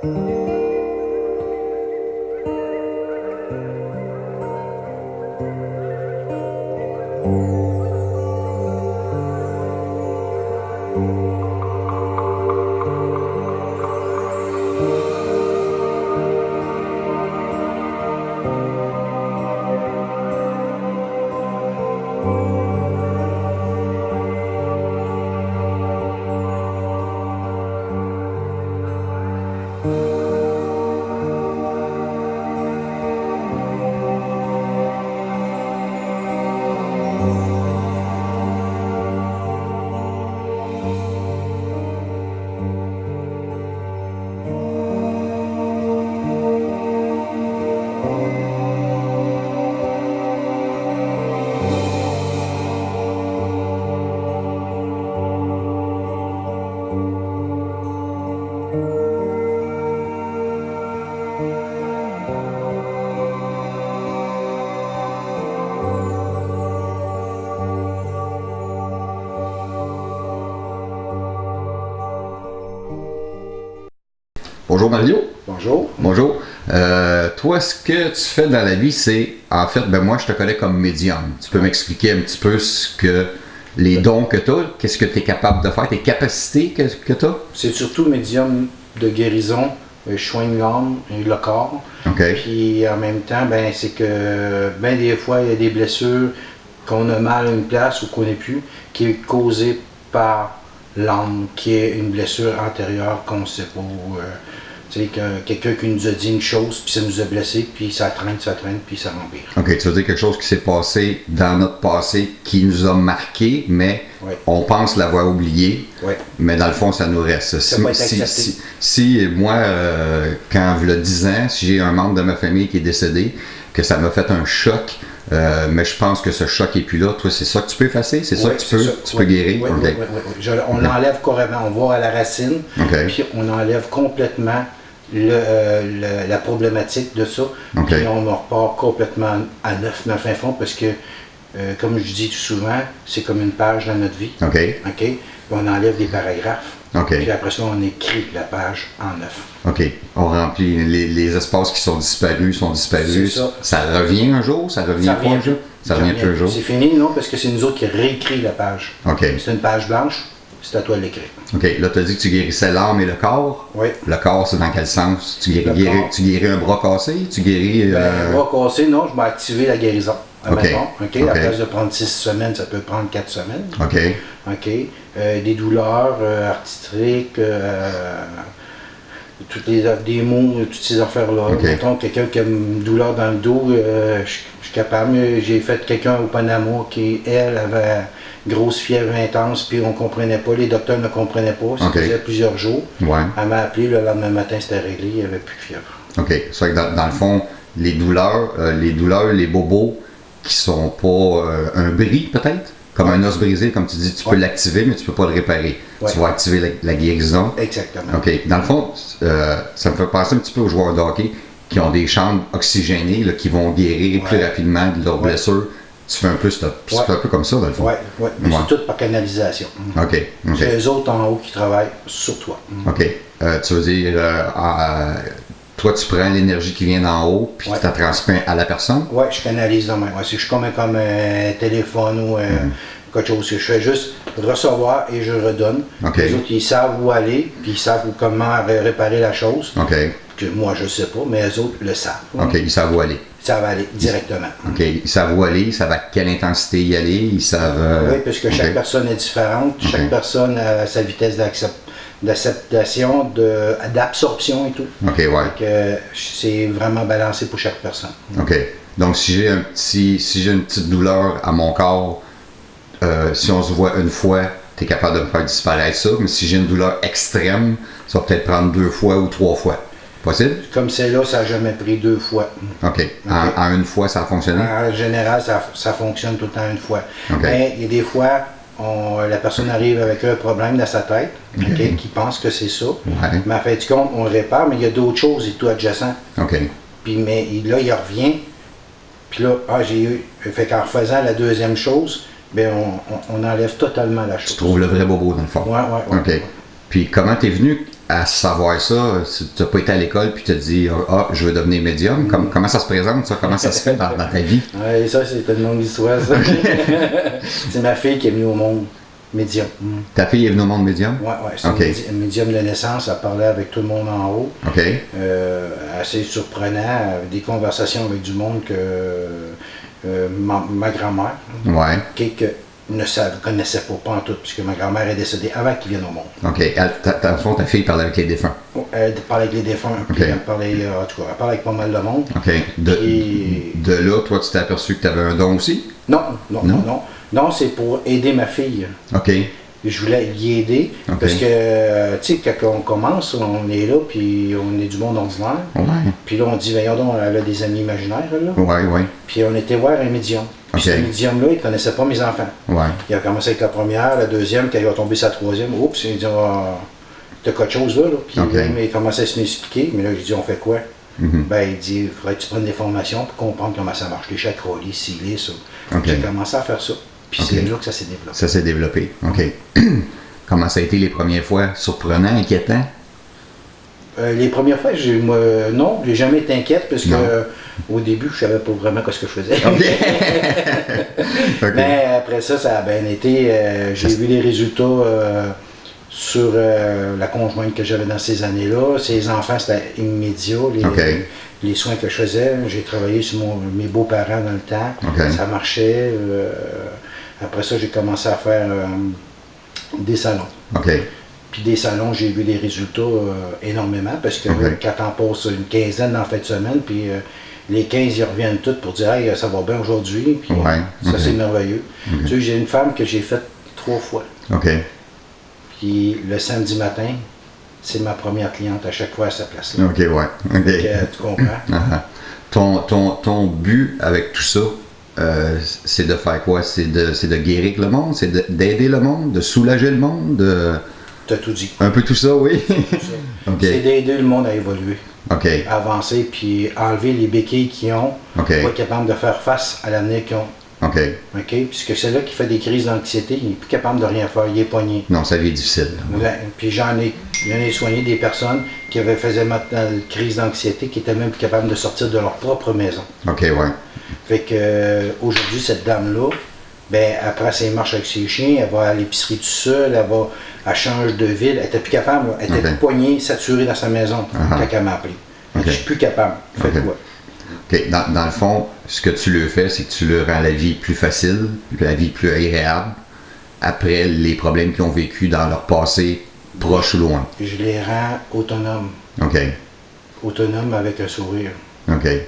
Bonjour Mario. Bonjour. Bonjour. Toi, ce que tu fais dans la vie, c'est, en fait, moi je te connais comme médium. Tu peux m'expliquer un petit peu les dons que tu as, qu'est-ce que tu es capable de faire, tes capacités que tu as? C'est surtout médium de guérison. Je soigne l'âme et le corps. Okay. Puis en même temps, c'est que des fois, il y a des blessures qu'on a mal à une place ou qu'on n'est plus, qui est causée par l'âme, qui est une blessure antérieure qu'on ne sait pas. Quelqu'un qui nous a dit une chose, puis ça nous a blessé, puis ça traîne, puis ça empire. OK, tu veux dire quelque chose qui s'est passé dans notre passé, qui nous a marqué, mais on pense l'avoir oublié, mais dans le fond, ça nous reste. Si moi, quand il y a 10 ans, si j'ai un membre de ma famille qui est décédé, que ça m'a fait un choc, mais je pense que ce choc n'est plus là. Toi, c'est ça que tu peux effacer? C'est ça que tu peux guérir? On l'enlève carrément, on va à la racine, puis on enlève complètement la problématique de ça, puis on repart complètement à neuf dans le fin fond, parce que, comme je dis tout souvent, c'est comme une page dans notre vie. Puis on enlève des paragraphes, puis après ça, on écrit la page en neuf. OK. On remplit les espaces qui sont disparus. Ça revient un jour? Ça revient pas un jour? Ça revient plus un jour? C'est fini, non, parce que c'est nous autres qui réécrit la page. C'est une page blanche. C'est à toi de l'écrire. OK. Là, tu as dit que tu guérissais l'âme et le corps. Oui. Le corps, c'est dans quel sens? Tu guéris un bras cassé? Tu guéris... Un bras cassé, non. Je vais activer la guérison. À place de prendre 6 semaines, ça peut prendre 4 semaines. Des douleurs artitriques, des maux, toutes ces affaires-là. Mettons, quelqu'un qui a une douleur dans le dos, je suis capable. J'ai fait quelqu'un au Panama qui, elle, avait grosse fièvre intense, puis on ne comprenait pas, les docteurs ne comprenaient pas, ça faisait plusieurs jours. Elle m'a appelé, le lendemain matin, c'était réglé, il n'y avait plus de fièvre. OK. C'est vrai que dans le fond, les douleurs, les bobos, qui sont pas un bris, peut-être? Comme un os brisé, comme tu dis, tu peux l'activer, mais tu ne peux pas le réparer. Tu vas activer la guérison. Exactement. OK. Dans le fond, ça me fait penser un petit peu aux joueurs de hockey qui ont des chambres oxygénées là, qui vont guérir plus rapidement de leurs blessures. Tu fais un peu, c'est un peu comme ça, dans le fond. Mais c'est tout par canalisation. C'est eux autres en haut qui travaillent sur toi. OK. Tu veux dire, toi, tu prends l'énergie qui vient d'en haut, puis tu la transmets à la personne? Oui, je canalise dans je suis comme un téléphone ou quelque chose. Je fais juste recevoir et je redonne. Les autres, ils savent où aller, puis ils savent comment réparer la chose. Que moi, je ne sais pas, mais les autres le savent. Ils savent où aller. Ils savent aller directement. Ils savent où aller, ils savent à quelle intensité y aller, ils savent... Oui, parce que chaque personne est différente, chaque personne a sa vitesse d'acceptation, d'absorption et tout. C'est vraiment balancé pour chaque personne. Donc, si j'ai une petite douleur à mon corps, si on se voit une fois, tu es capable de me faire disparaître ça, mais si j'ai une douleur extrême, ça va peut-être prendre 2 fois ou 3 fois. Possible? Comme celle-là, ça n'a jamais pris 2 fois. En une fois, ça a fonctionné? En général, ça fonctionne tout le temps une fois. Mais il y a des fois, la personne arrive avec un problème dans sa tête, qui pense que c'est ça. Mais en fait du compte, on le répare, mais il y a d'autres choses et tout adjacent. Puis, mais là, il revient. Puis là, j'ai eu. Fait qu'en refaisant la deuxième chose, on enlève totalement la chose. Tu trouves le vrai bobo dans le fond. Oui. Puis comment tu es venu à savoir ça? Tu n'as pas été à l'école puis tu te dit je veux devenir médium. Comment ça se présente, ça? Comment ça se fait dans ta vie? Oui, ça, c'est une longue histoire, ça. C'est ma fille qui est venue au monde médium. Ta fille est venue au monde médium? Oui, c'est un médium de naissance. Elle parlait avec tout le monde en haut. Assez surprenant, des conversations avec du monde que ma grand-mère, qui ne connaissait pas en tout, puisque ma grand-mère est décédée avant qu'il vienne au monde. OK. Ta fille parlait avec les défunts? Elle parlait avec les défunts, puis elle parlait, en tout cas, elle parlait avec pas mal de monde. OK. De là, toi, tu t'es aperçu que tu avais un don aussi? Non, c'est pour aider ma fille. OK. Je voulais y aider, parce que, tu sais, quand on commence, on est là, puis on est du monde ordinaire. Puis là, on dit, voyons donc, elle a des amis imaginaires, là. Puis on était voir un médium. Puis ce médium-là, il ne connaissait pas mes enfants. Il a commencé avec la première, la deuxième, quand il va tomber sa troisième, oups, il dit, t'as quelque chose là. Puis il commençait à se m'expliquer, mais là, j'ai dit, on fait quoi? Ben, il dit, il faudrait que tu prennes des formations pour comprendre comment ça marche, les chakras, les ci, ça. J'ai commencé à faire ça. Puis c'est là que ça s'est développé. Ça s'est développé, OK. Comment ça a été les premières fois? Surprenant, inquiétant? Les premières fois, non, j'ai jamais été inquiète parce que au début, je savais pas vraiment ce que je faisais. Mais après ça, ça a bien été. J'ai vu les résultats sur la conjointe que j'avais dans ces années-là. Ses enfants, c'était immédiat. Les soins que je faisais, j'ai travaillé sur mes beaux-parents dans le temps. Ça marchait. Après ça, j'ai commencé à faire des salons. Puis des salons, j'ai vu des résultats énormément parce que quand on passe une quinzaine dans la fin de semaine, puis les 15, ils reviennent tous pour dire hey, ça va bien aujourd'hui, puis ça c'est merveilleux. Tu sais, j'ai une femme que j'ai faite 3 fois. Puis le samedi matin, c'est ma première cliente à chaque fois à sa place-là. Tu comprends? Ton but avec tout ça, c'est de faire quoi? C'est de guérir le monde? C'est d'aider le monde? De soulager le monde? T'as tout dit. Un peu tout ça, oui? C'est d'aider le monde à évoluer, à avancer, puis enlever les béquilles qu'ils ont, pour être capable de faire face à l'avenir qu'ils ont. Puisque c'est là qui fait des crises d'anxiété, il n'est plus capable de rien faire, il est pogné. Non, sa vie est difficile. Puis j'en ai soigné des personnes qui faisaient une crise d'anxiété, qui étaient même plus capables de sortir de leur propre maison. Fait que aujourd'hui, cette dame-là, ben, après ses marches avec ses chiens, elle va à l'épicerie toute seule, elle change de ville, elle était plus capable, elle était poignée, saturée dans sa maison quand elle m'a appelé. Je suis plus capable, faites quoi? Dans le fond, ce que tu le fais, c'est que tu leur rends la vie plus facile, la vie plus agréable, après les problèmes qu'ils ont vécu dans leur passé, proche ou loin. Je les rends autonomes. Autonomes avec un sourire. C'est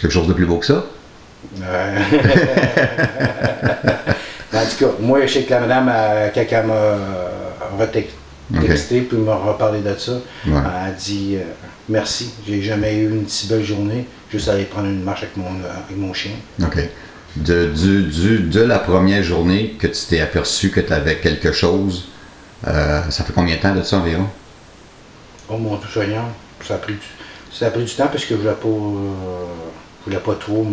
quelque chose de plus beau que ça? En tout cas, moi, je sais que la madame, quand elle m'a retexté puis m'a reparlé de ça, elle a dit merci, j'ai jamais eu une si belle journée, juste aller prendre une marche avec mon chien. De la première journée que tu t'es aperçu que tu avais quelque chose, ça fait combien de temps de ça environ? Oh mon Dieu Seigneur, ça a pris du temps parce que je voulais pas trop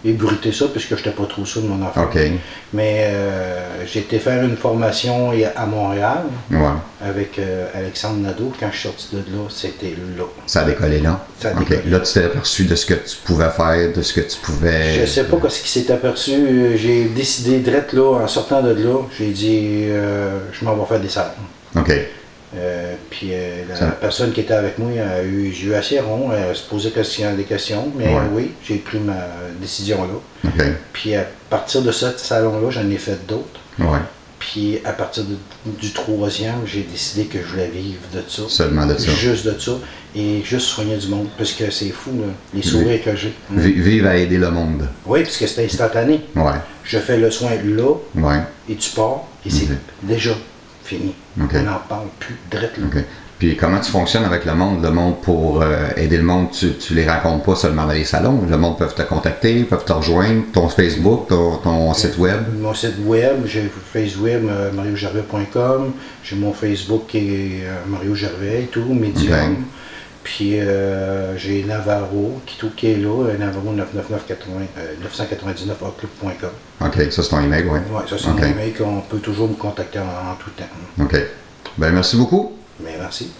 ébruiter ça puisque je n'étais pas trop sûr de mon enfant. Mais j'ai été faire une formation à Montréal avec Alexandre Nadeau. Quand je suis sorti de là, c'était là. Ça a décollé là? Là, tu t'es aperçu de ce que tu pouvais faire, de ce que tu pouvais... Je ne sais pas ce qui s'est aperçu. J'ai décidé direct là, en sortant de là, j'ai dit je m'en vais faire des salons. Puis la personne qui était avec moi, j'ai eu assez rond, elle se posait des questions, mais oui, j'ai pris ma décision là. Puis à partir de ce salon-là, j'en ai fait d'autres. Puis à partir du 3e, j'ai décidé que je voulais vivre de ça. Seulement de ça. Juste de ça. Et juste soigner du monde, parce que c'est fou, là, les sourires que j'ai. Vivre à aider le monde. Oui, parce que c'est instantané. Je fais le soin là, et tu pars, et c'est déjà fini. On n'en parle plus direct là. Puis comment tu fonctionnes avec le monde? Le monde, pour aider le monde, tu les rencontres pas seulement dans les salons. Le monde peut te contacter, peuvent te rejoindre, ton Facebook, ton site web. Mon site web, j'ai Facebook, mariogervais.com. J'ai mon Facebook qui est Mario Gervais et tout, Medium. Puis j'ai Navarro qui est là, Navarro 999 outlook.com. Ça c'est ton email, ça c'est mon email qu'on peut toujours me contacter en tout temps. Ben merci beaucoup. Mais merci.